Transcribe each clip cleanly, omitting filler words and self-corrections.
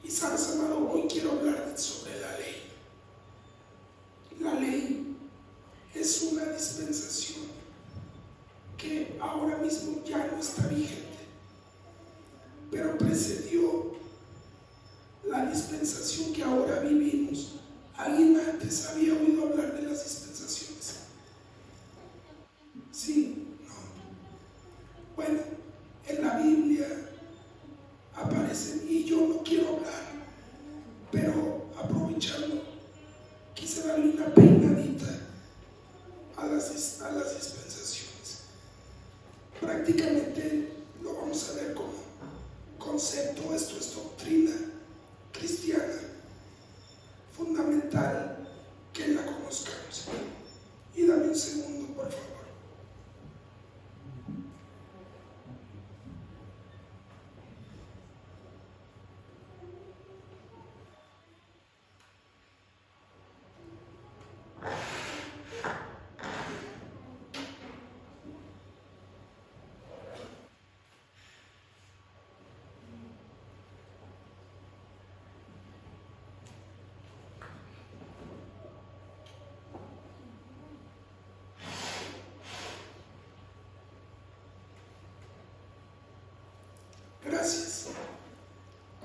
Y sabes, amado, hoy quiero hablar sobre la ley. La ley es una dispensación que ahora mismo ya no está vigente, pero precedió la dispensación que ahora vivimos. ¿Alguien antes había oído hablar de las dispensaciones? ¿Sí? ¿No? Bueno, en la Biblia aparecen, y yo no quiero hablar, pero aprovechando, quise darle una peinadita a las dispensaciones. Prácticamente lo vamos a ver como concepto. Esto es doctrina cristiana fundamental, que la conozcamos. Y dame un segundo, por favor. Gracias.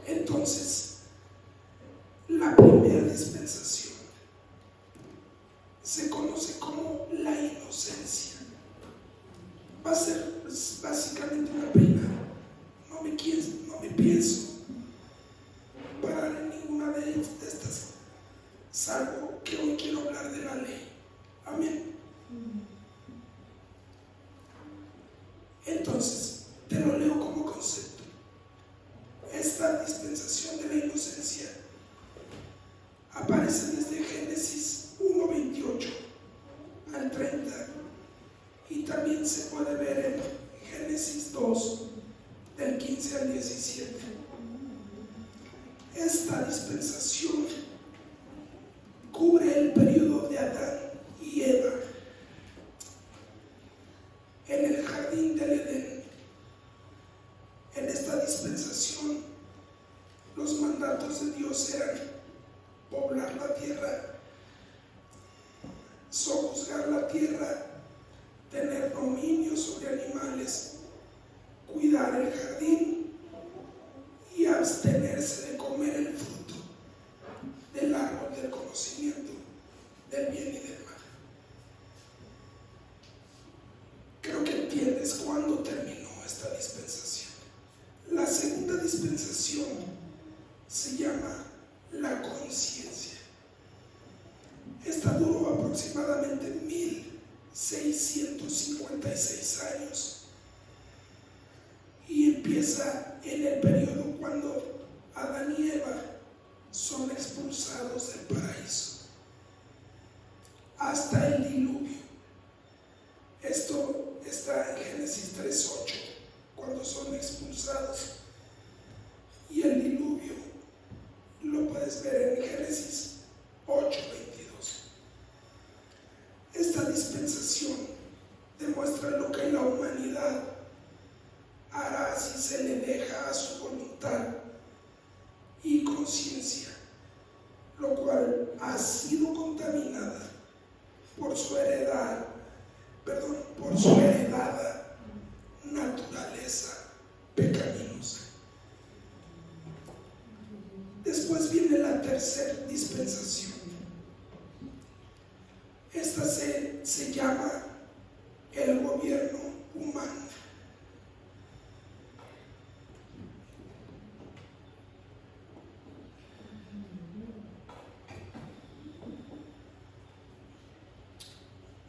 Entonces, la primera dispensación se conoce como la inocencia. Va a ser básicamente una pena. No me pienso parar en ninguna de estas, salvo que hoy quiero hablar de la ley. Amén. Entonces, te lo leo como concepto. Esta dispensación de la inocencia aparece desde Génesis 1:28 al 30, y también se puede ver en Génesis 2 del 15 al 17. Esta dispensación cubre el periodo de Adán y Eva en el jardín del Edén. En esta dispensación, los mandatos de Dios eran poblar la tierra, sojuzgar la tierra, tener dominio sobre animales, cuidar el jardín y abstenerse de comer el fruto del árbol del conocimiento del bien y del mal. Creo que entiendes cuándo terminó esta dispensación. La segunda dispensación se llama la conciencia. Esta duró aproximadamente 1656 años y empieza en el periodo cuando Adán y Eva son expulsados del paraíso hasta el diluvio. Esto está en Génesis 3:8, cuando son expulsados, y el diluvio lo puedes ver en Génesis 8:22. Esta dispensación demuestra lo que la humanidad hará si se le deja a su voluntad y conciencia, lo cual ha sido contaminada por su heredada naturaleza pecaminosa. Después viene la tercera dispensación. Esta se llama el gobierno humano.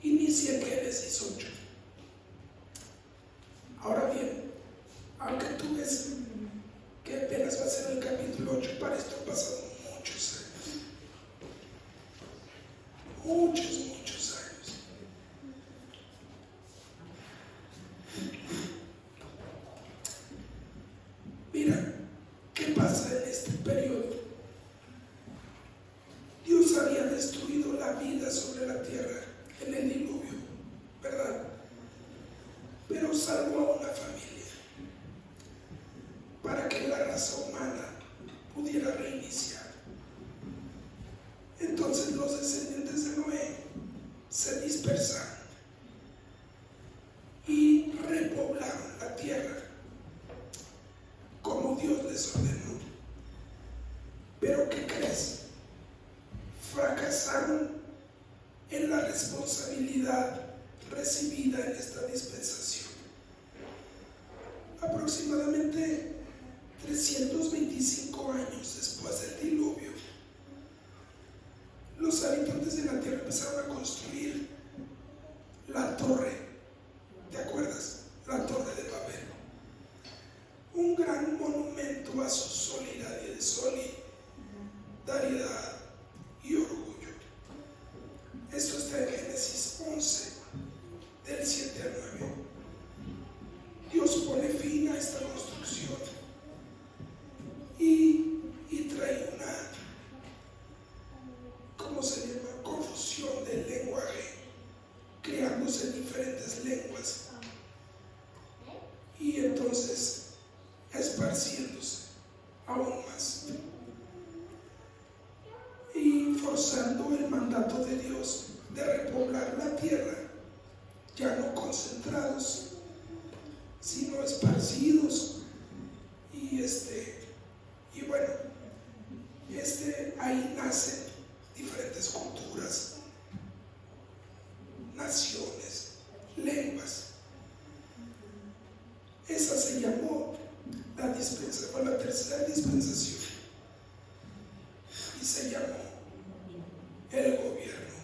Inicia en Génesis 8. Ahora bien, aunque tú ves que apenas va a ser el capítulo 8, para esto han pasado muchos años. Muchos años. Mira, ¿qué pasa en este periodo? Dios había destruido la vida sobre la tierra en el diluvio, ¿verdad? Pero salvó a una familia para que la raza humana pudiera reinar. responsabilidad recibida en esta dispensación. Aproximadamente 325 años después del diluvio, los habitantes de la tierra empezaron a construir la torre, ¿te acuerdas? La torre de Babel. Un gran monumento a su solidaridad y orgullo. Esto está en Génesis 11, del 7 al 9. Dios pone fin a esta construcción y trae una, ¿cómo se llama?, confusión del lenguaje, creándose diferentes lenguas y entonces esparciéndose aún más y forzando el mandato de Dios de repoblar la tierra, ya no concentrados, sino esparcidos. Y bueno, ahí nacen diferentes culturas, naciones, lenguas. Esa se llamó la dispensación, la tercera dispensación, y se llamó el gobierno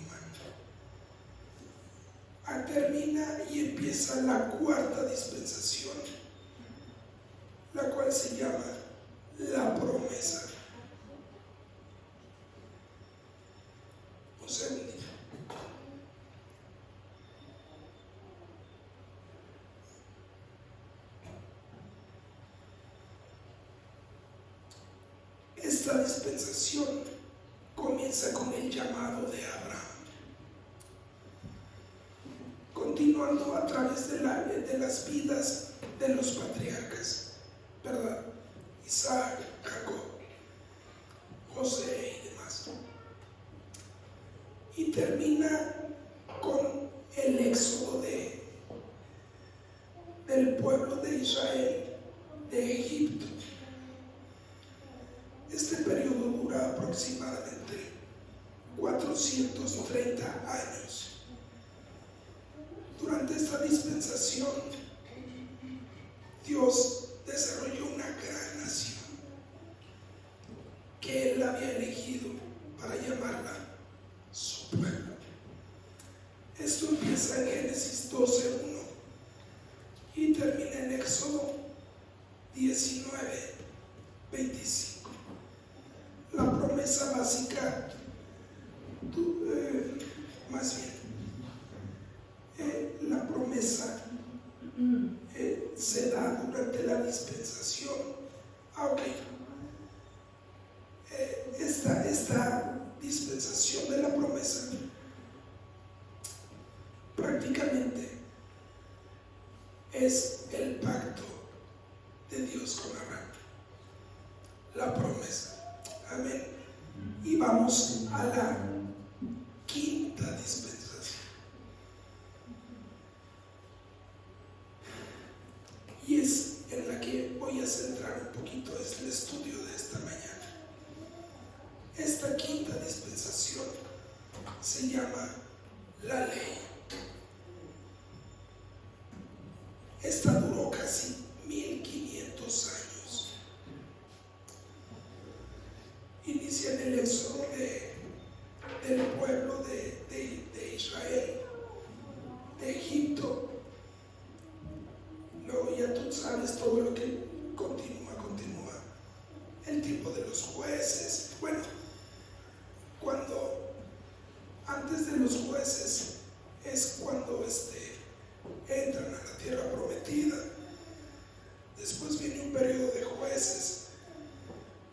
humano. Termina y empieza la cuarta dispensación, la cual se llama la promesa. Un segundito. Esta dispensación comienza con el llamado de Abraham, continuando a través de las vidas de los patriarcas, ¿verdad? Isaac, Jacob, José y demás. Y termina con el éxodo del pueblo de Israel de Egipto. Este periodo dura aproximadamente 430 años. Durante esta dispensación, Dios desarrolló una gran nación que Él había elegido para llamarla su pueblo. Esto empieza en Génesis 12:1 y termina en Éxodo 19:25. La promesa básica, la promesa se da durante la dispensación. Esta dispensación de la promesa prácticamente es el pacto de Dios con Abraham, la promesa. Amén. Y vamos a la quinta dispensación. Y es en la que voy a centrar un poquito el estudio de esta mañana. Esta quinta dispensación se llama la ley. Esta duró casi 1500 años. Inicia en el éxodo del pueblo de Israel, de Egipto. Luego ya tú sabes todo lo que continúa. El tiempo de los jueces. Bueno, antes de los jueces es cuando entran a la tierra prometida. Después viene un periodo de jueces.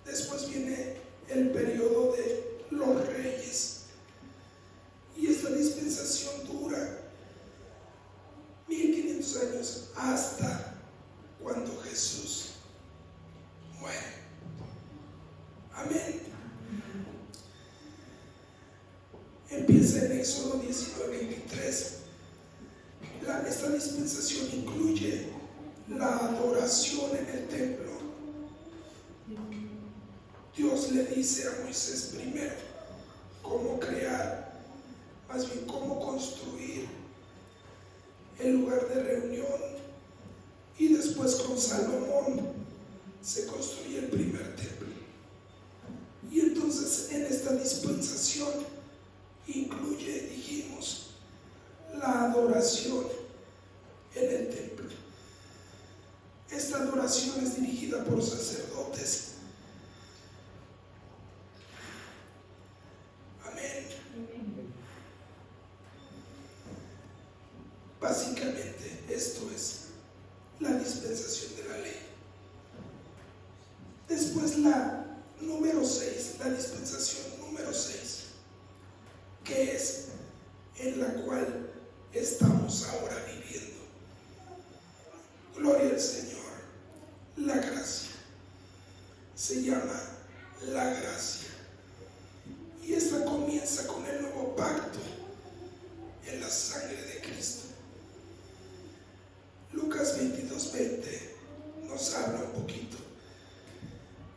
Después viene el periodo de los reyes. Y esta dispensación dura 1500 años hasta cuando Jesús muere. Amén. Empieza en Éxodo 19:23. Esta dispensación incluye la adoración en el templo. Dios le dice a Moisés primero cómo crear más bien cómo construir el lugar de reunión, y después con Salomón se construye el primer templo. Y entonces en esta dispensación incluye, dijimos, la adoración en el templo. Esta adoración es dirigida por sacerdotes. Amén. Básicamente esto es la dispensación de la ley. Después la número 6, la dispensación número 6, que es en la cual estamos ahora viviendo. Gloria al Señor. La gracia. Se llama la gracia. Y esta comienza con el nuevo pacto en la sangre de Cristo. Lucas 22:20 nos habla un poquito.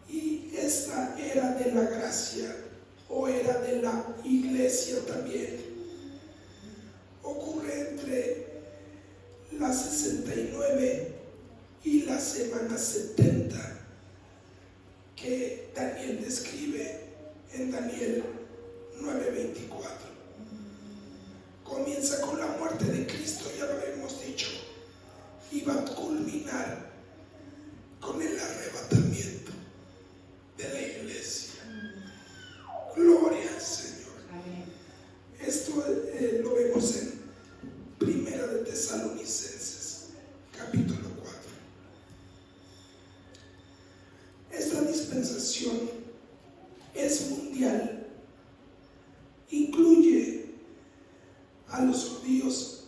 Y esta era de la gracia, o era de la iglesia también. Ocurre entre la 69 y la semana 70, que Daniel describe en Daniel 9:24. Comienza con la muerte de Cristo, ya lo hemos dicho, y va a culminar con el arrebatamiento de la iglesia. Gloria al Señor. Esto lo vemos en Primera de Tesalonicenses, capítulo 4. Esta dispensación es mundial, incluye a los judíos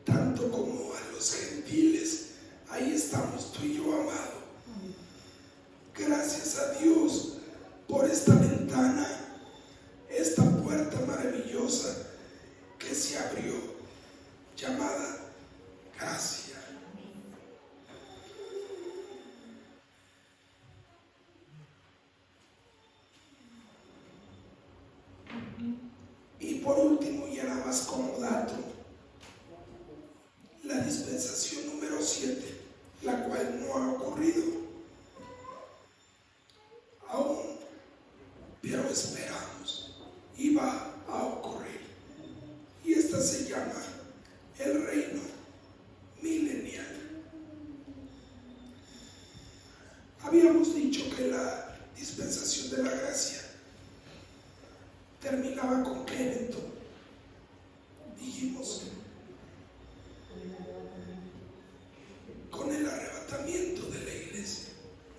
tanto como a los gentiles. Ahí estamos tú y yo, amado. Gracias a Dios por esta ventana, esta puerta maravillosa que se abrió, llamada gracia. Y por último, y nada más como dato, la dispensación número 7, la cual no ha ocurrido aún, pero esperamos y va a ocurrir. Y esta se llama el reino milenial. Habíamos dicho que la dispensación de la gracia terminaba con qué evento. Dijimos con el arrebatamiento de la iglesia.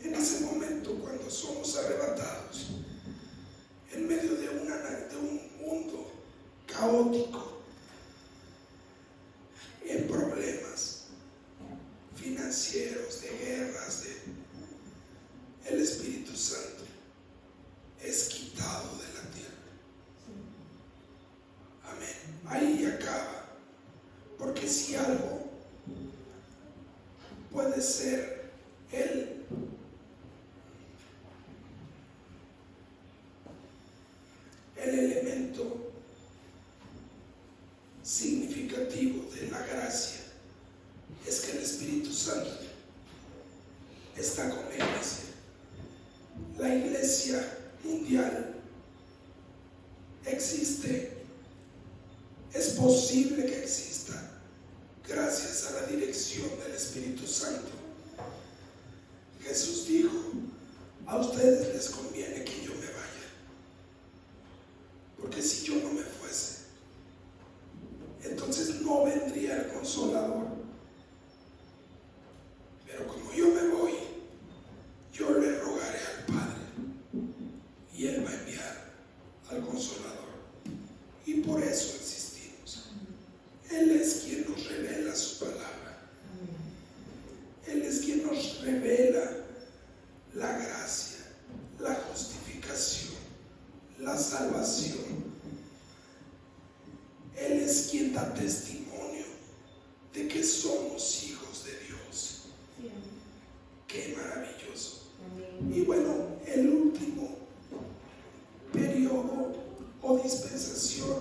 En ese momento, cuando somos arrebatados en medio de un mundo caótico, en problemas financieros, de guerras, el Espíritu Santo es quitado de la tierra. Amén. Ahí acaba. Porque si algo puede ser el elemento significativo de la gracia, es que el Espíritu Santo está con la iglesia. La iglesia mundial existe, es posible que exista gracias a la dirección del Espíritu Santo. Jesús dijo: a ustedes les conviene que yo me vaya, porque si yo no me fuese, entonces no vendría el Consolador. Pero como yo me voy, yo le rogaré al Padre y Él va a enviar al Consolador. Y por eso existimos. Él es quien nos revela su palabra. Él es quien nos revela la gracia, la justificación, la salvación. Él es quien da testimonio de que somos hijos de Dios. Qué maravilloso. Y bueno, el último periodo o dispensación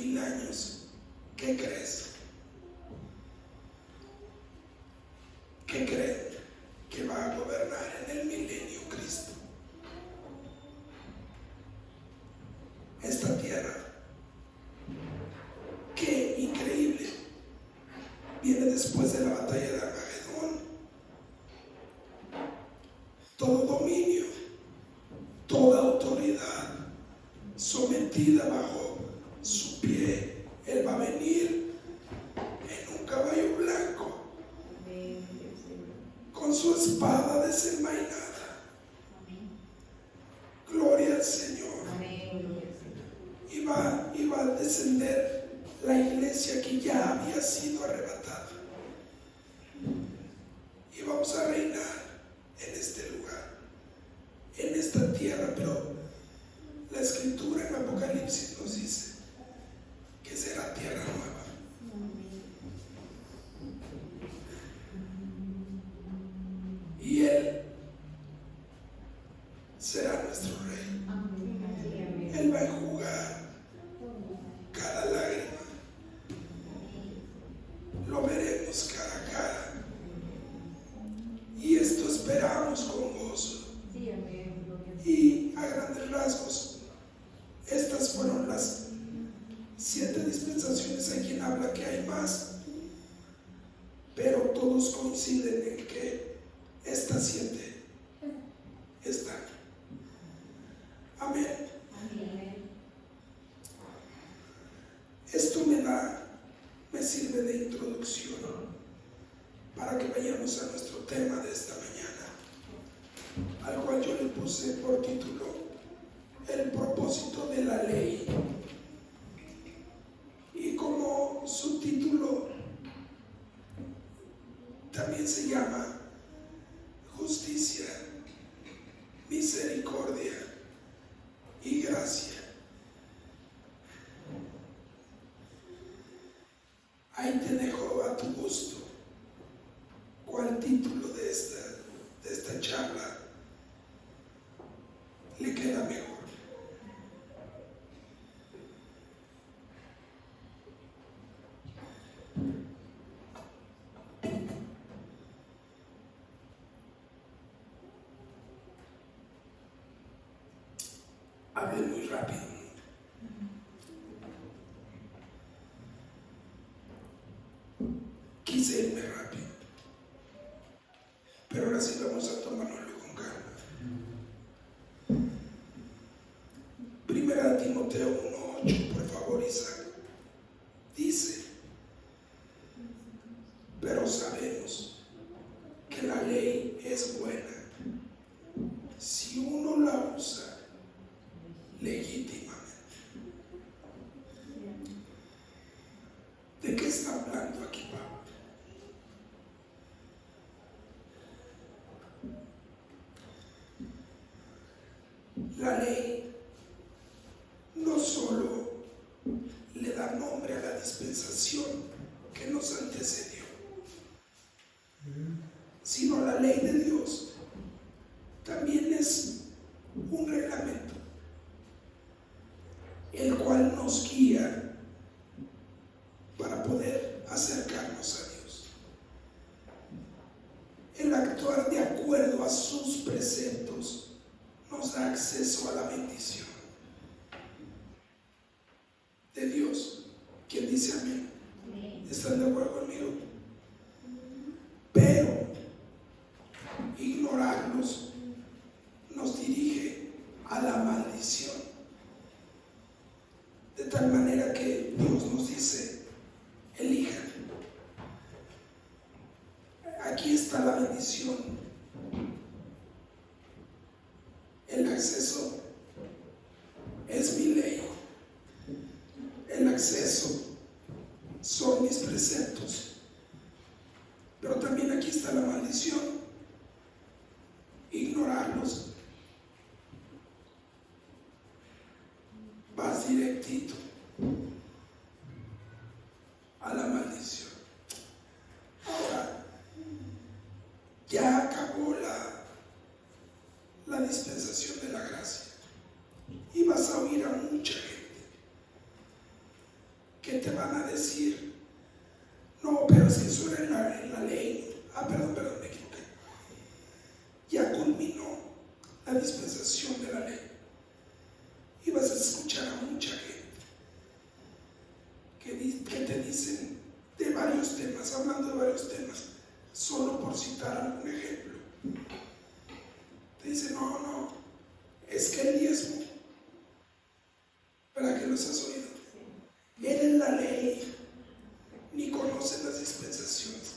1000 años, ¿qué crees? ¿Qué creen que va a gobernar en el milenio Cristo? Esta tierra, qué increíble, viene después de la batalla de Armagedón. Todo dominio, toda autoridad sometida bajo su pie. Él va a venir en un caballo blanco, con su espada desenvainada. Gloria al Señor. Y va a descender la iglesia que ya había sido arrebatada. Y vamos a reinar en este lugar, en esta tierra. Pero la Escritura en Apocalipsis nos dice que será tierra nueva. Y Él será nuestro Rey. Él va a enjugar cada lágrima. Lo veremos cara a cara. Y esto esperamos con gozo. Y a grandes rasgos, estas fueron las 7 dispensaciones. Hay quien habla que hay más, pero todos coinciden en que estas 7 están. Amén. Esto me sirve de introducción para que vayamos a nuestro tema de esta mañana, al cual yo le puse por título El propósito de la ley, y como subtítulo también se llama Justicia, Misericordia y Gracia. Ahí te dejo a tu gusto cuál título de esta charla le queda mejor. Hablé muy rápido. Quise irme rápido, pero ahora sí vamos a tomárnoslo con calma. Primera de Timoteo 1:8, por favor, Isaac. Dice: pero sabemos que la ley es buena si uno la usa legítimamente. ¿De qué está hablando aquí Pablo? La ley no solo le da nombre a la dispensación que nos antecedió, sino la ley de Dios también es un reglamento, el cual nos guía para poder acercarnos a Dios. El actuar de acuerdo a sus preceptos nos da acceso a la bendición de Dios. ¿Quién dice amén? ¿Están de acuerdo conmigo? Pero ignorarlos nos dirige a la maldición, de tal manera que Dios nos dice: elijan. Aquí está la bendición. El acceso es mi ley. El acceso son mis preceptos. Pero también aquí está la maldición. Ignorarlos, vas directito a la maldición. Ahora, ya acabó la dispensación de la gracia y vas a oír a mucha gente la dispensación de la ley. Y vas a escuchar a mucha gente que te dicen de varios temas, hablando de varios temas, solo por citar algún ejemplo. Te dicen, no, es que el diezmo, ¿para qué los has oído? Él es la ley, ni conocen las dispensaciones,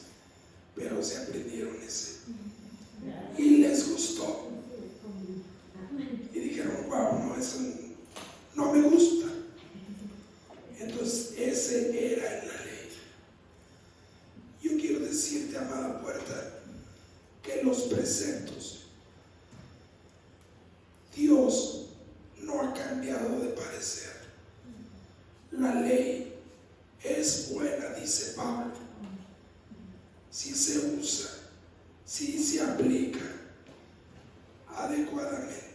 pero se aprendieron ese. Y les gustó. Y dijeron, wow, no, eso no me gusta. Entonces, ese era en la ley. Yo quiero decirte, amada puerta, que los preceptos, Dios no ha cambiado de parecer. La ley es buena, dice Pablo, si se usa, si se aplica adecuadamente.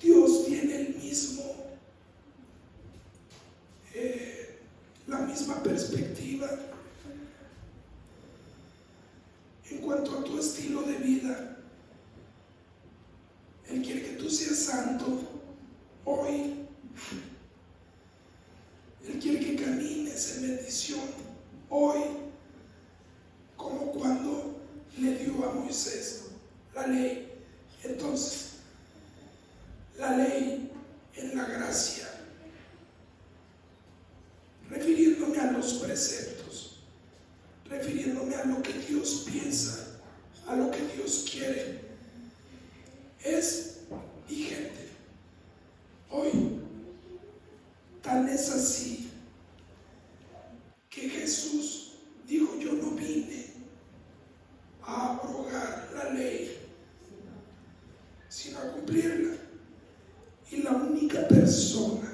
Dios tiene la misma perspectiva en cuanto a tu estilo de vida. Él quiere que tú seas santo hoy. Él quiere que camines en bendición hoy, como cuando le dio a Moisés la ley. Entonces, la ley en la gracia, refiriéndome a los preceptos, refiriéndome a lo que Dios piensa, a lo que Dios quiere, es vigente hoy. Tan es así que Jesús dijo, yo no vine a abrogar la ley, sino a cumplirla. Y la única persona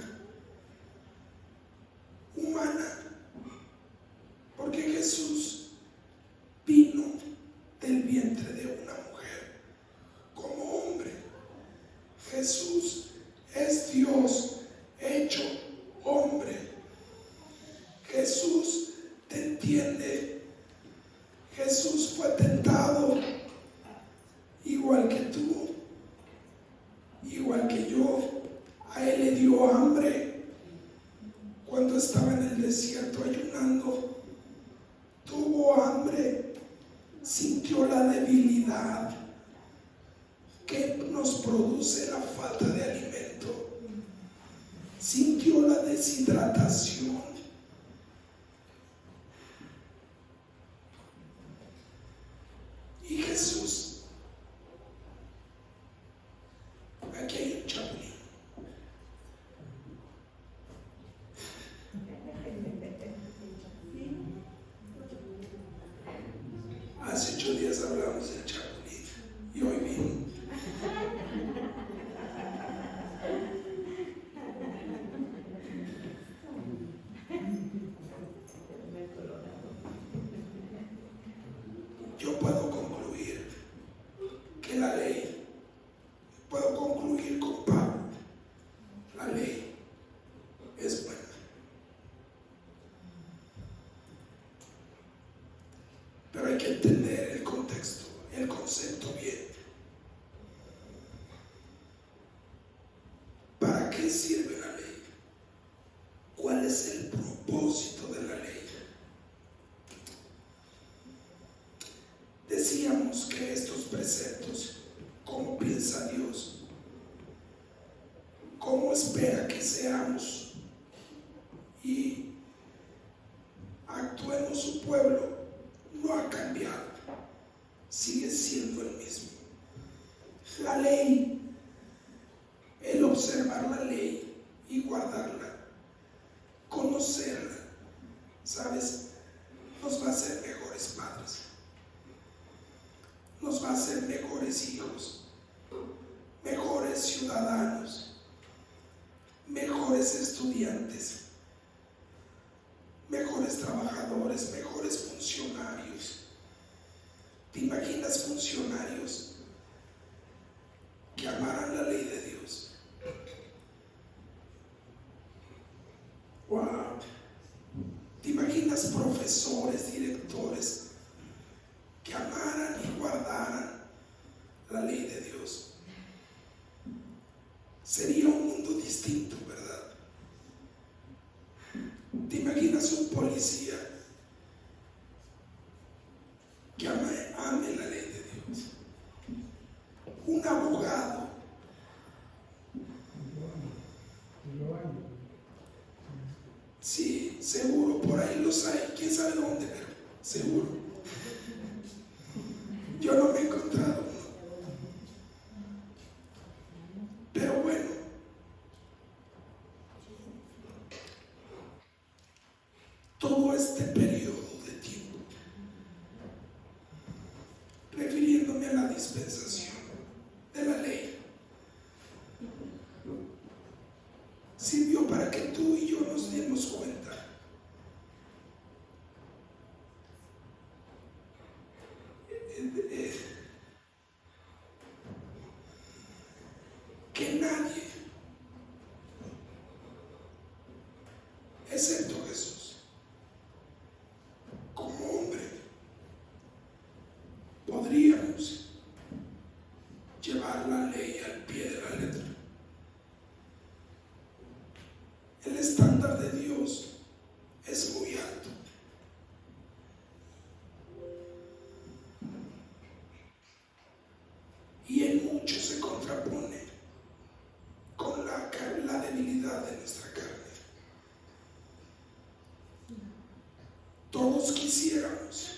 humana, porque Jesús vino del vientre de una mujer como hombre. Jesús es Dios hecho hombre. Jesús te entiende. Jesús fue tentado igual que tú, igual que yo. A él le dio hambre cuando estaba en el desierto ayunando. Tuvo hambre, sintió la debilidad que nos produce la falta de alimento, sintió la deshidratación. Y Jesús, aquí hay un chapulín. Hace 8 días hablamos del chapulín y hoy vino. Yo puedo concluir que la ley, puedo concluir con Pablo, la ley es buena. Pero hay que entender el contexto, el concepto bien. ¿Para qué sirve la ley? ¿Cuál es el propósito de la ley? Decíamos que estos preceptos, ¿cómo piensa Dios? ¿Cómo espera que seamos y actuemos su pueblo? No ha cambiado, sigue siendo el mismo. La ley, el observar la ley y guardarla, conocerla, ¿sabes? Nos va a hacer mejores padres, nos va a hacer mejores hijos, mejores ciudadanos, mejores estudiantes, mejores trabajadores, mejores funcionarios. ¿Te imaginas funcionarios que amaran la ley de Dios? ¡Wow! ¿Te imaginas profesores, directores que amaran y guardaran la ley de Dios, sería un mundo distinto, ¿verdad? ¿Te imaginas un policía que ame la ley de Dios? Un abogado. Sí, seguro, por ahí los hay, quién sabe dónde, pero seguro. Yo no me he encontrado uno. Pero bueno, todo este periodo de tiempo, refiriéndome a la dispensación de la ley, sirvió para que tú y yo nos diéramos cuenta que nadie, excepto Jesús, como hombre, podríamos llevar la ley al pie de la letra. El estándar de Dios es muy alto. Y en mucho se contrapone con la debilidad de nuestra carne. Todos quisiéramos,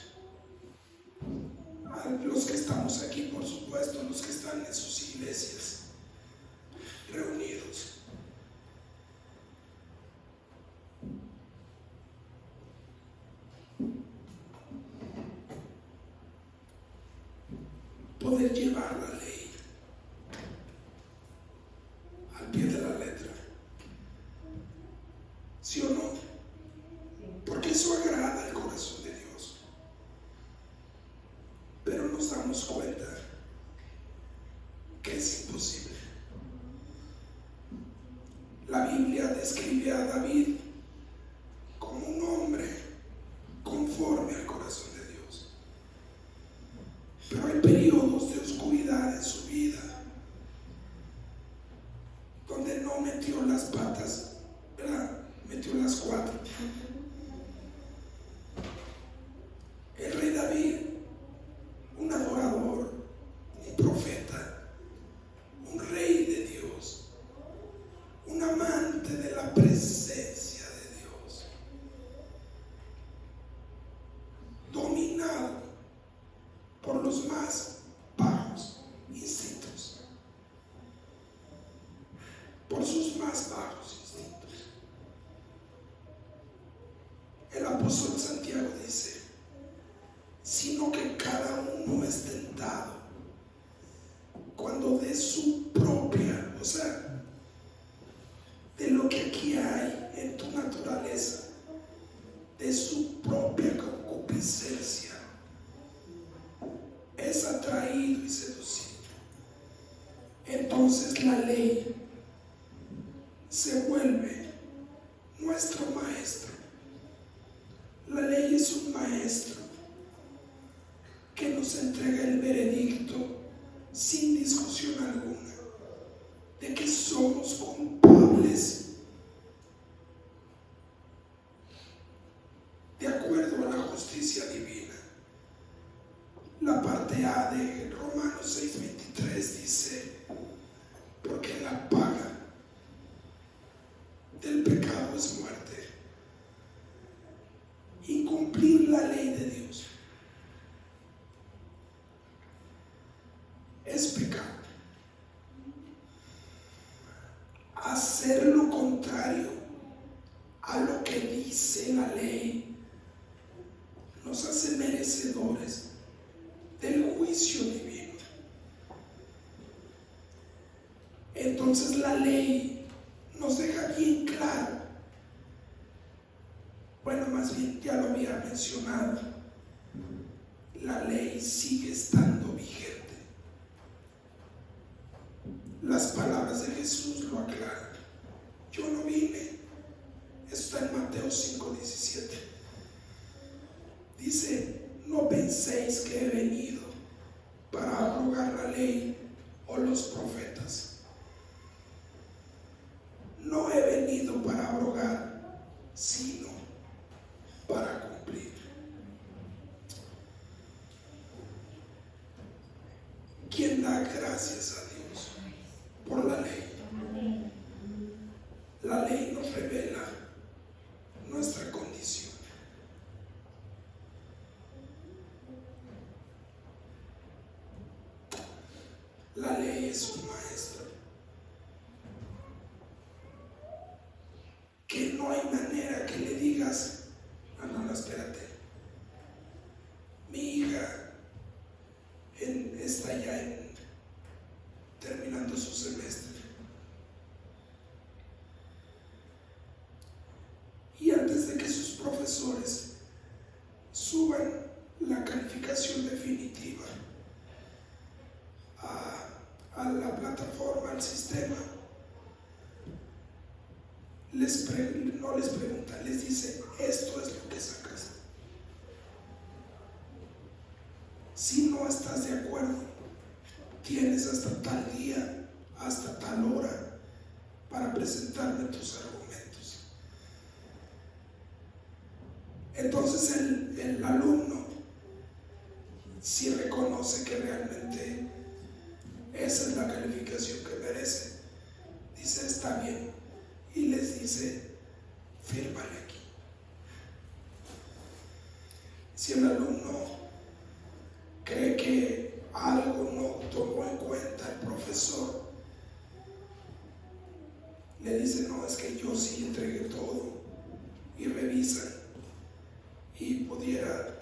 los que estamos aquí, por supuesto, los que están en sus iglesias reunidos, poder llevar la ley al pie de la letra, ¿sí o no? Porque eso agrada al corazón de Dios. Pero nos damos cuenta que es imposible. La Biblia describe a David como un hombre conforme al corazón de Dios. Pero hay periodos de oscuridad en su vida donde no metió las patas, ¿verdad? Metió las cuatro. El rey David, un adorador, un profeta, un rey de Dios, un amante de la presencia de Dios, dominado por los más bajos instintos, por sus más bajos instintos. El apóstol Santiago dice: sino que cada uno es tentado cuando de su propia, o sea, de lo que aquí hay en tu naturaleza, de su propia concupiscencia, es atraído y seducido. Entonces la ley se vuelve nuestro maestro. La ley es un maestro que nos entrega el veredicto sin discusión alguna de que somos culpables de acuerdo a la justicia divina. La parte A de Romanos 6:23 dice: porque la paga del pecado es muerte. Incumplir la ley de Dios es pecado. Hacer lo contrario a lo que dice la ley nos hace merecedores del juicio divino. Entonces la ley nos deja bien claro, bueno, más bien ya lo había mencionado, la ley sigue estando vigente. Las palabras de Jesús lo aclaran. Yo no vine, está en Mateo 5:17. Dice: no penséis que he venido para abrogar la ley o los profetas. No he venido para abrogar, sino para cumplir. ¿Quién da gracias a Dios por la ley? La ley nos revela nuestra condición. La ley es un maestro que no hay manera que le digas, no, espérate, mi hija está ya terminando su semestre y antes de que sus profesores suban la calificación definitiva a la plataforma, al sistema, no les pregunta, les dice, esto es lo que sacas. Si no estás de acuerdo, tienes hasta tal día, hasta tal hora para presentarme tus argumentos. Entonces el alumno, si reconoce que realmente esa es la calificación que merece, dice, está bien, y les dice, fírmale aquí. Si el alumno cree que algo no tomó en cuenta el profesor, le dice, no, es que yo sí entregué todo, y revisan y pudiera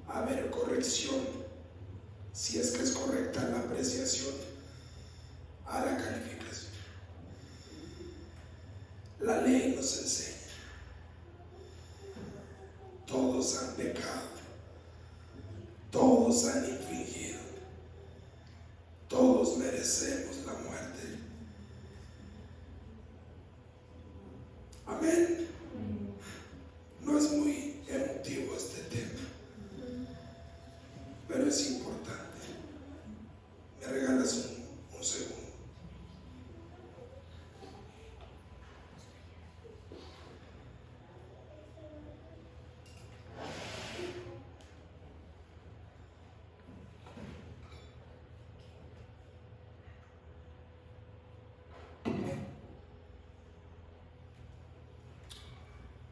haber corrección si es que es correcta la apreciación a la calificación. La ley nos enseña, todos han pecado, todos han infringido, todos merecemos la muerte. Amén. No es muy emotivo este tema, pero es importante. ¿Me regalas un segundo?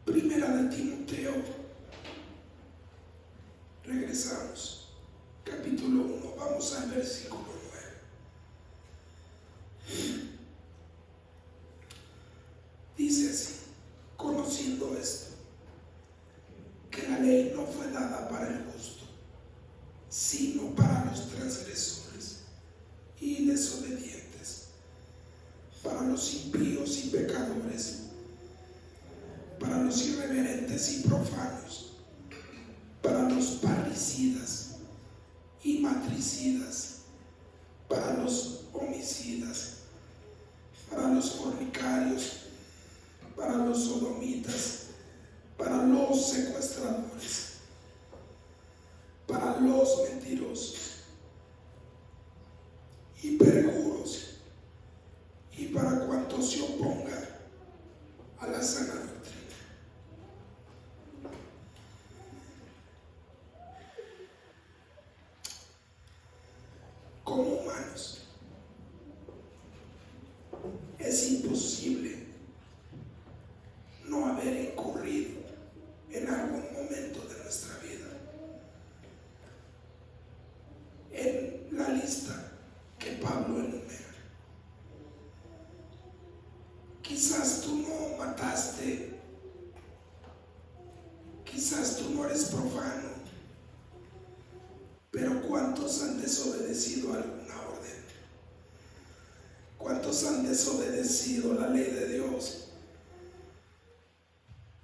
Primera de Timoteo, regresamos, capítulo 1, vamos al versículo 9. Dice así, conociendo esto, que la ley no fue dada para el justo, sino para los transgresores y desobedientes, para los impíos y pecadores, para los irreverentes y profanos, para los parricidas y matricidas, para los homicidas, para los fornicarios, para los sodomitas, para los secuestradores, para los mentirosos y perjuros, y para cuantos se opongan a la sana doctrina. Como humanos, es imposible no haber incurrido en algún momento de nuestra vida en la lista que Pablo enumera. Quizás tú no mataste, quizás tú no eres profano, pero ¿cuántos han desobedecido alguna orden? ¿Cuántos han desobedecido la ley de Dios?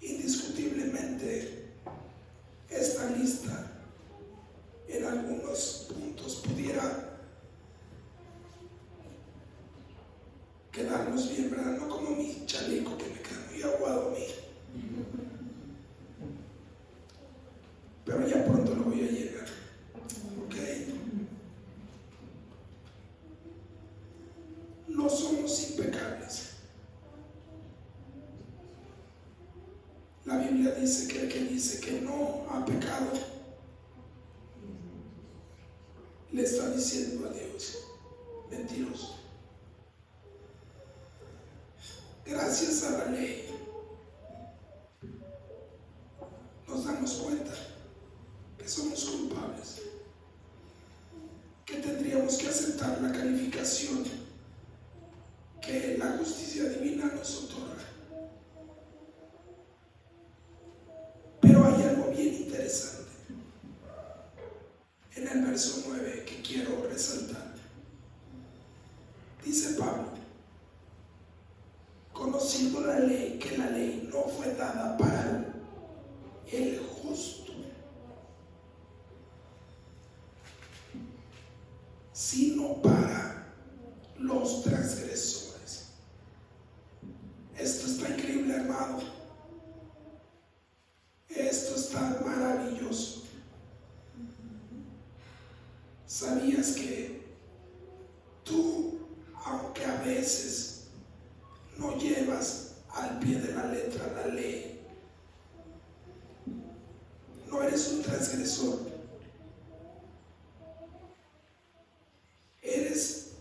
Indiscutiblemente, esta lista en algunos puntos pudiera quedarnos bien, ¿verdad? No como mi chaleco que me queda muy aguado a mí. Pero ya pronto lo voy a llenar, ¿ok? dice que el que dice que no ha pecado le está diciendo a Dios mentiroso. Gracias a la ley nos damos cuenta que somos culpables, que tendríamos que aceptar la calificación que la justicia divina nos otorga. Pero hay algo bien interesante en el verso 9 que quiero resaltar. Dice Pablo, conociendo la ley, que la ley no fue dada para el justo, sino para los transgresores. Esto está increíble, hermano. Esto está maravilloso. ¿Sabías que tú, aunque a veces no llevas al pie de la letra la ley, no eres un transgresor? Eres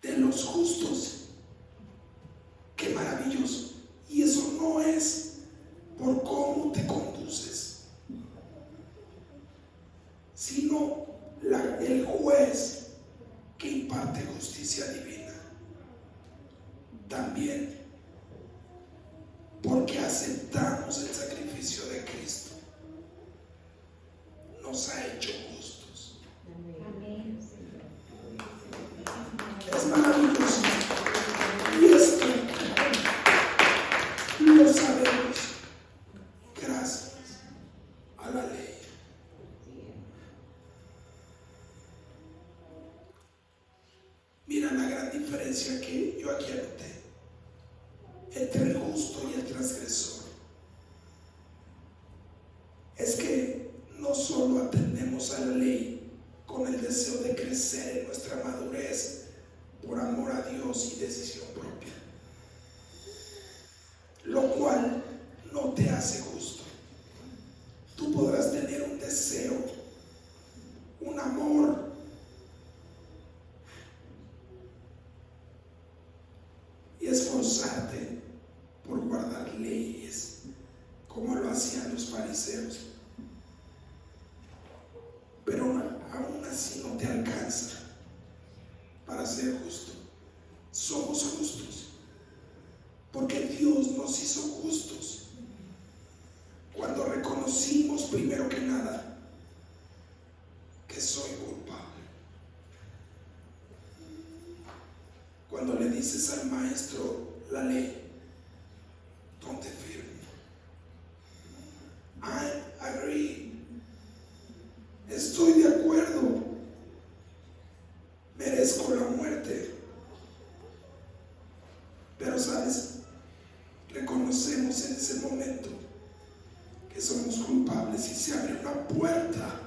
de los justos. ¡Qué maravilloso! Y eso no es por cómo te conduces, sino el juez que imparte justicia divina. También porque aceptamos el sacrificio de Cristo, nos ha hecho justos. Amén. Es maravilloso. Y esto lo sabemos gracias a la ley. Mira la gran diferencia que yo aquí anoté entre el justo y el transgresor. Es que no solo atendemos a la ley con el deseo de crecer en nuestra madurez por amor a Dios y decisión propia, lo cual no te hace justo. Tú podrás tener un deseo, un amor, y esforzarte por guardar leyes como lo hacían los fariseos, pero aún así no te alcanza para ser justo. Somos justos porque Dios nos hizo justos cuando reconocimos primero que nada que soy culpable. Cuando le dices al maestro la ley, ponte firme. I agree. Estoy de acuerdo. Merezco la muerte. Pero sabes, reconocemos en ese momento que somos culpables y se abre una puerta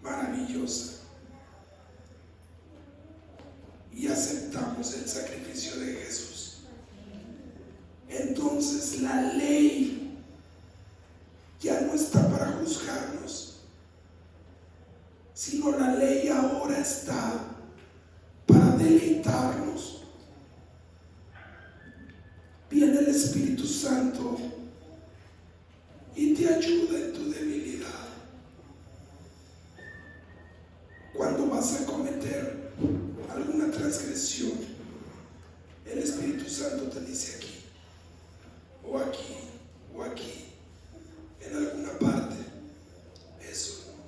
maravillosa. Y aceptamos el sacrificio de Jesús. Entonces la ley ya no está para juzgarnos, sino la ley ahora está para deleitarnos. Viene el Espíritu Santo y te ayuda en tu debilidad. Cuando vas a cometer alguna transgresión, el Espíritu Santo te dice aquí, o aquí, o aquí, en alguna parte, eso no.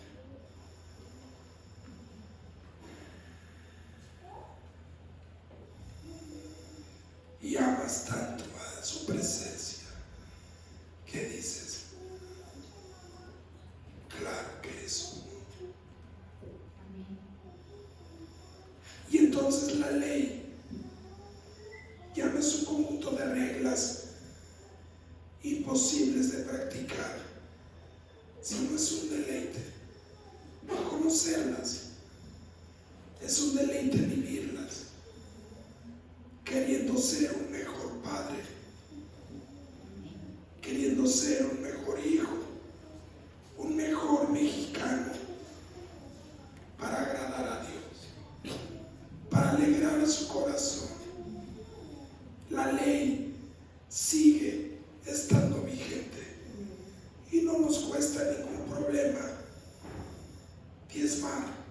Y amas tanto a su presencia que dices, claro que es uno. Y entonces la ley ya no es un conjunto de reglas imposibles de practicar, sino es un deleite conocerlas, es un deleite vivirlas, queriendo ser un mejor padre, queriendo ser un mejor hijo, un mejor mexicano, para agradar a Dios, para alegrar su corazón. La ley sigue estando vigente y no nos cuesta ningún problema diezmar.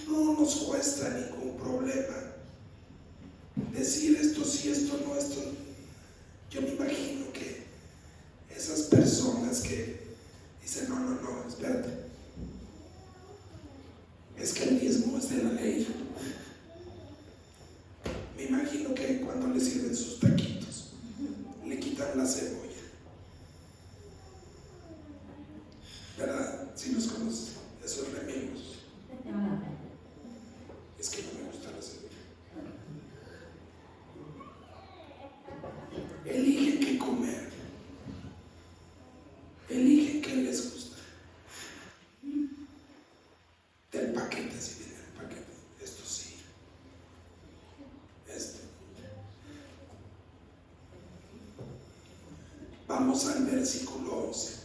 No nos cuesta ningún problema decir esto sí, esto no, esto. Yo me imagino que esas personas que dicen no, espérate, es que el diezmo es de la ley. Me imagino que cuando le sirven sus taquitos le quitan la cebolla, ¿verdad? Si los conoces, esos remedios. Es que no me gusta la cebolla. Eligen qué comer, eligen qué les gusta. Del paquete, si viene el paquete, esto sí, Vamos al versículo 11.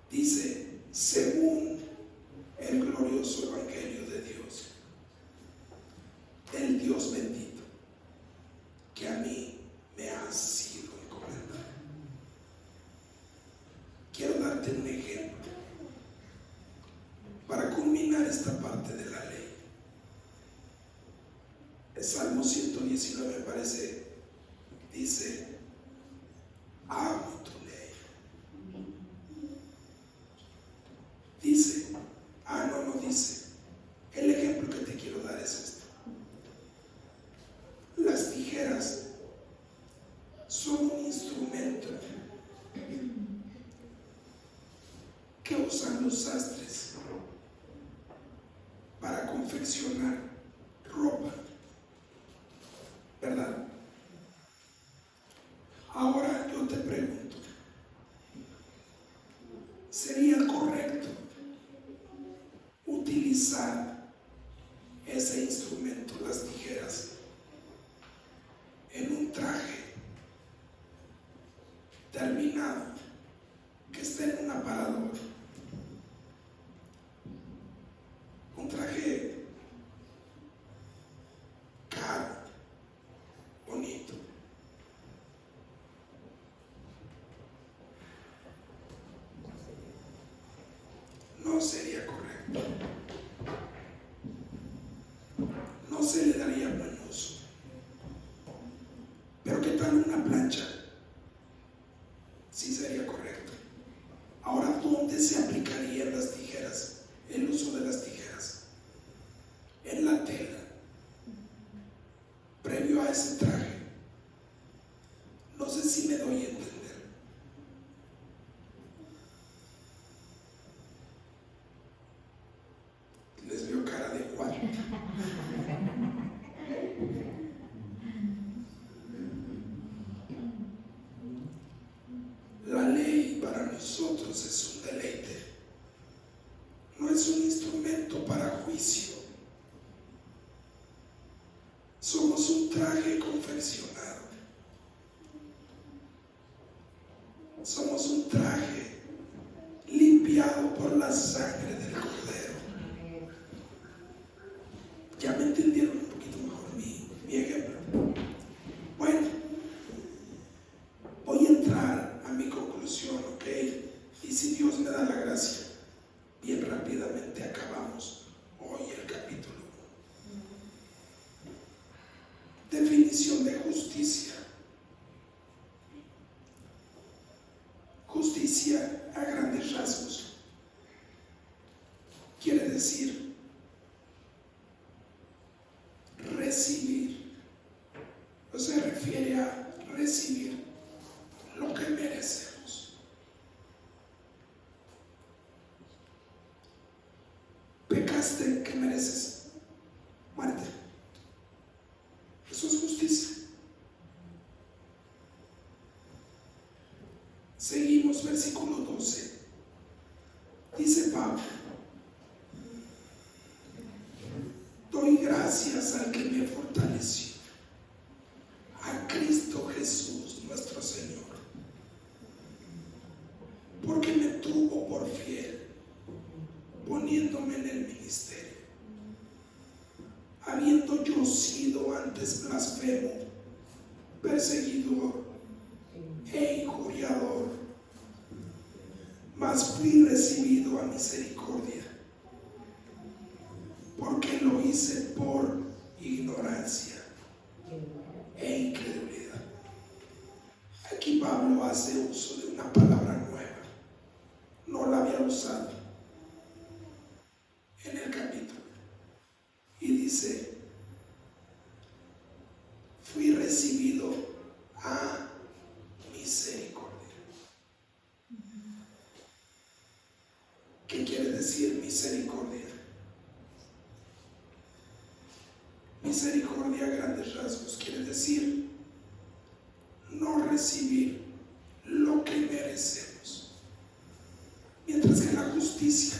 Dice: según el glorioso evangelio de Dios, el Dios bendito, que a mí me ha sido encomendado. Quiero darte un ejemplo para culminar esta parte de la ley. El Salmo 119 me parece, dice: amo tu ley. Dice, no dice. El ejemplo que te quiero dar es este. Las tijeras son un instrumento que usan los sastres para confeccionar ropa, ¿verdad? Ahora yo te pregunto, ¿sería correcto utilizar ese instrumento, las tijeras, en un traje terminado que esté en un aparador? Un traje caro, bonito. No sería correcto. No se le daría buen uso. Pero ¿qué tal una plancha? Sí sería correcto. Ahora, ¿dónde se aplicarían las tijeras? El uso de las tijeras. En la tela. Previo a ese traje. No sé si me doy a entender. Les veo cara de igual. La ley para nosotros es un deleite. No es un instrumento para juicio. Somos un traje confeccionado. Somos un traje limpiado por la sangre del Cordero. ¿Ya me entendieron un poquito mejor mi ejemplo? Bueno, voy a entrar a mi conclusión, ¿ok? Y si Dios me da la gracia, bien rápidamente acabamos hoy el capítulo 1. Definición de justicia. Justicia, a grandes rasgos, quiere decir recibir, o se refiere a recibir lo que merecemos. Pecaste, ¿qué mereces? Muerte. Eso es justicia. Seguimos, versículo 12. Dice Pablo: doy gracias al que me fortaleció, a Cristo poniéndome en el ministerio, habiendo yo sido antes blasfemo, perseguidor e injuriador, mas fui recibido a misericordia, porque lo hice por ignorancia e incredulidad. Aquí Pablo hace uso de una palabra nueva, no la había usado en el capítulo, y dice: fui recibido a misericordia. ¿Qué quiere decir misericordia? Misericordia a grandes rasgos quiere decir no recibir lo que merecemos, mientras que la justicia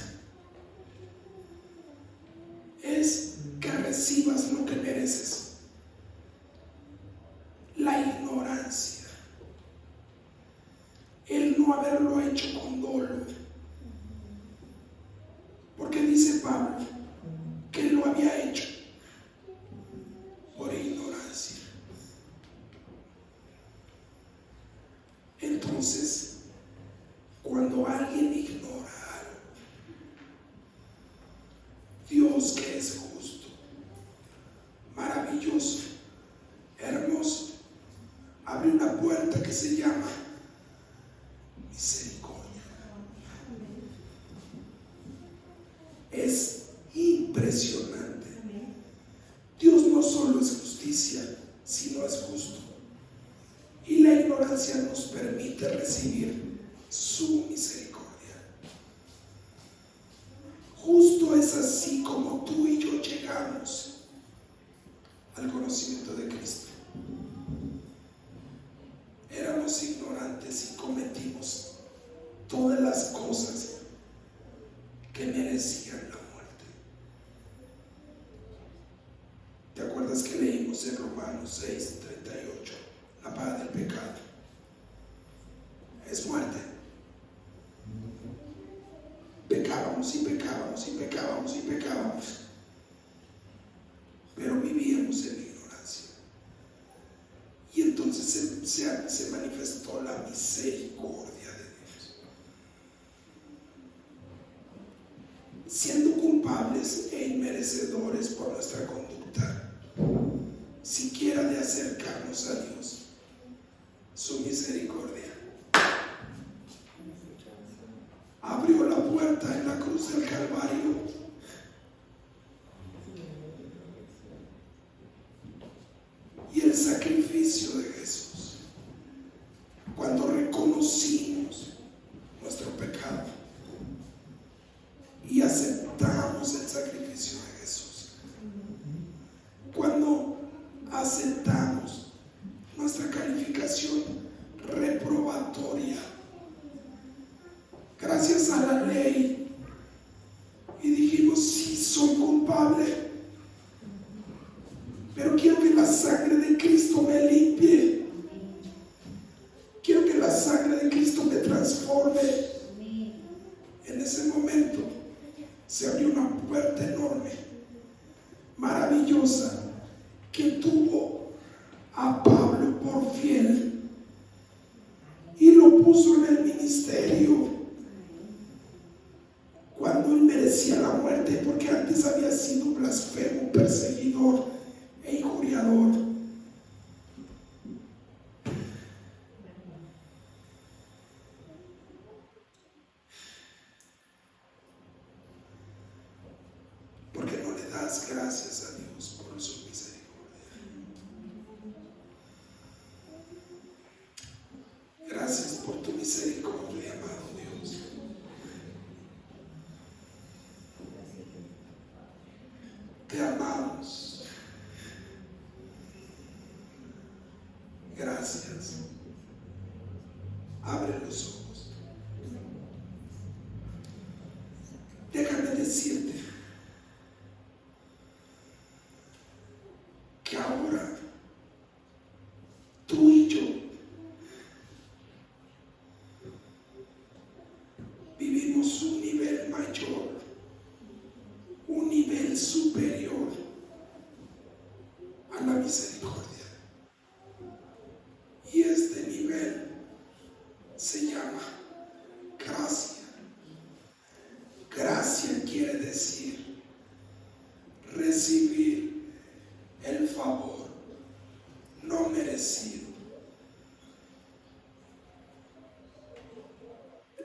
es que recibas lo que mereces. La ignorancia, el no haberlo hecho con dolo, porque dice Pablo que lo había hecho por ignorancia. Entonces, cuando alguien ignora algo, Dios, que es justo, maravilloso, hermoso, abre una puerta que se llama misericordia. Es impresionante. Dios no solo es justicia, sino es justo. Y la ignorancia nos permite recibir su misericordia. Justo es así como tú y yo llegamos al conocimiento de Cristo. Éramos ignorantes y cometimos todas las cosas que merecían la muerte. ¿Te acuerdas que leímos en Romanos 6:38? La paga del pecado es muerte. Pecábamos y pecábamos y pecábamos y pecábamos, pero vivíamos en ignorancia. Y entonces se manifestó la misericordia de Dios. Siendo culpables e inmerecedores por nuestra conducta, siquiera de acercarnos a Dios, su misericordia abrió la puerta en la cruz del Calvario. Y el sacrificio de Jesús, cuando reconocimos nuestro pecado y aceptamos el sacrificio de Jesús, cuando aceptamos nuestra calificación reprobatoria gracias a la ley y dijimos: sí, soy culpable, pero quiero que la sangre de Cristo me limpie, quiero que la sangre de Cristo me transforme. En ese momento se abrió una puerta enorme, maravillosa, que tuvo a Pablo por fiel y lo puso en el ministerio cuando él merecía la muerte, porque antes había sido blasfemo, perseguidor e injuriador. Porque no le das gracias a Dios por su misericordia. Gracias por tu misericordia, amado Dios. Te amamos. Gracias. Abre los ojos. Déjame decirte que ahora tú y yo vivimos un nivel mayor nivel superior a la misericordia. Y este nivel se llama gracia. Gracia quiere decir recibir el favor no merecido.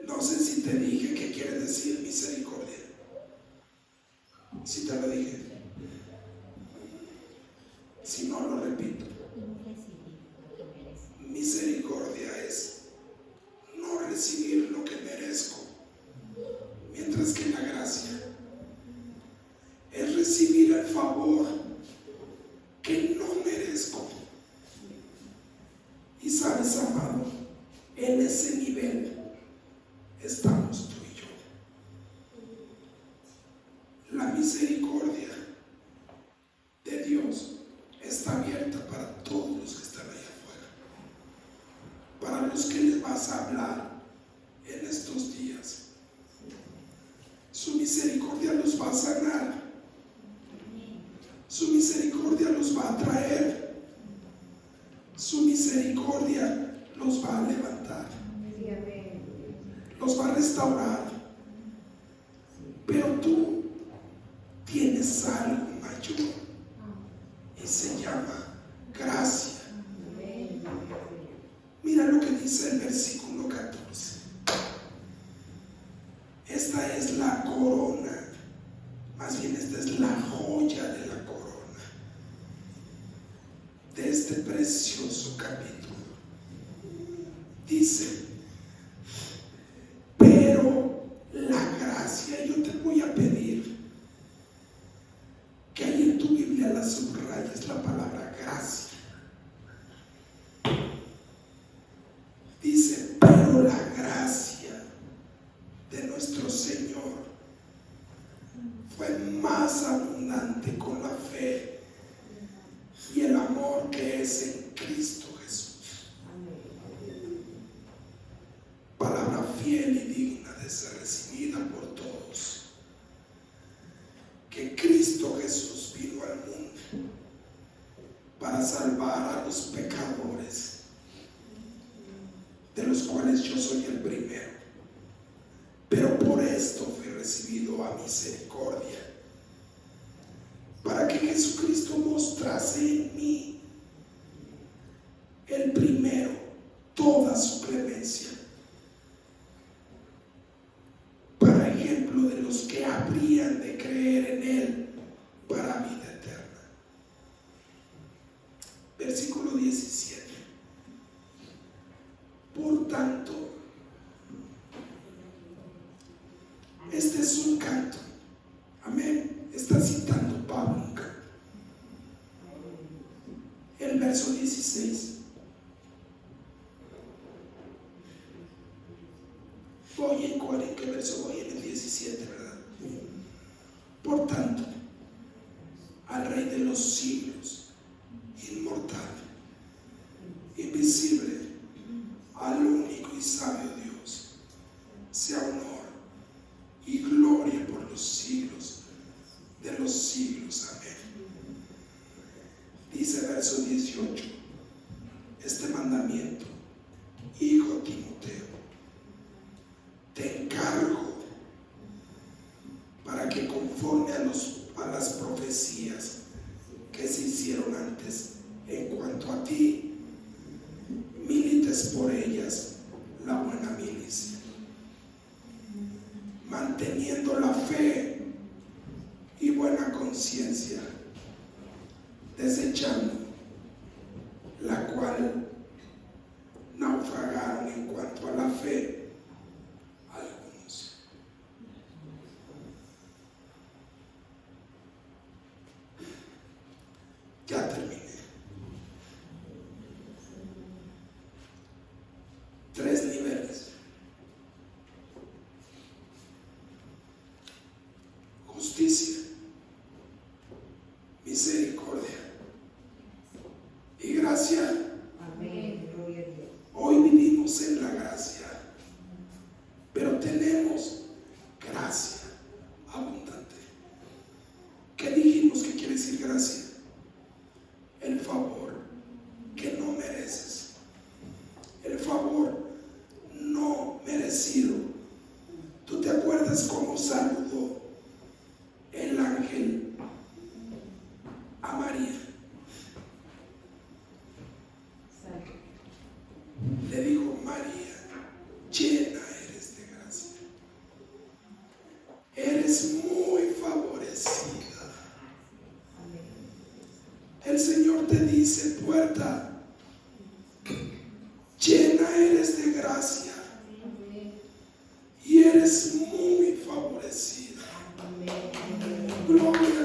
No sé si te dije qué quiere decir misericordia. Si te lo dije. Si no, lo repito. Misericordia es no recibir lo que merezco, mientras que la gracia es recibir el favor que no merezco. Y sabes, amado, en ese nivel estamos tú y yo. La misericordia de Dios está abierta para todos los que están allá afuera, para los que les vas a hablar en estos días. Su misericordia los va a sanar, su misericordia los va a traer, su misericordia los va a levantar, los va a restaurar. Pero tú tienes algo mayor y se llama gracia. Mira lo que dice el versículo 14. Esta es la corona, más bien esta es la joya de la corona de este precioso capítulo. Dice, pero la gracia, yo te voy a pedir que ahí en tu Biblia la subrayes, la palabra gracia. Dice, pero la gracia de nuestro Señor fue más abundante con la fe y el amor que es en Cristo Jesús. Palabra fiel y digna de ser recibida por todos, que Cristo Jesús vino al mundo para salvar a los pecadores, de los cuales yo soy el primero. Pero por esto fui recibido a misericordia, para que Jesucristo mostrase en mí, el primero, toda su clemencia, para ejemplo de los que habrían de creer en Él para vida eterna. Versículo 17. Por tanto, este es un canto. Amén. Está citando Pablo un canto. El verso 16. Voy en cuál, ¿en qué verso voy? En el 17, ¿verdad? Por tanto, al Rey de los siglos, inmortal, invisible, al único y sabio Dios, sea honor y gloria por los siglos de los siglos. Amén. Dice verso 18, este mandamiento, hijo Timoteo, te encargo para que conforme a las profecías que se hicieron antes en cuanto a ti, milites por ellas la buena milicia, manteniendo la fe y buena conciencia, desechando la cual naufragaron en cuanto a la fe algunos. Ya terminé. 3 niveles. Justicia, misericordia y gracia. Amén. Gloria a Dios. Hoy vivimos en la gracia, pero tenemos gracia abundante. ¿Qué bendecido. ¿Tú te acuerdas cómo saludó el ángel a María? Le dijo: María, llena eres de gracia, eres muy favorecida. El Señor te dice: puerta, llena eres de gracia y eres muy favorecida. Gloria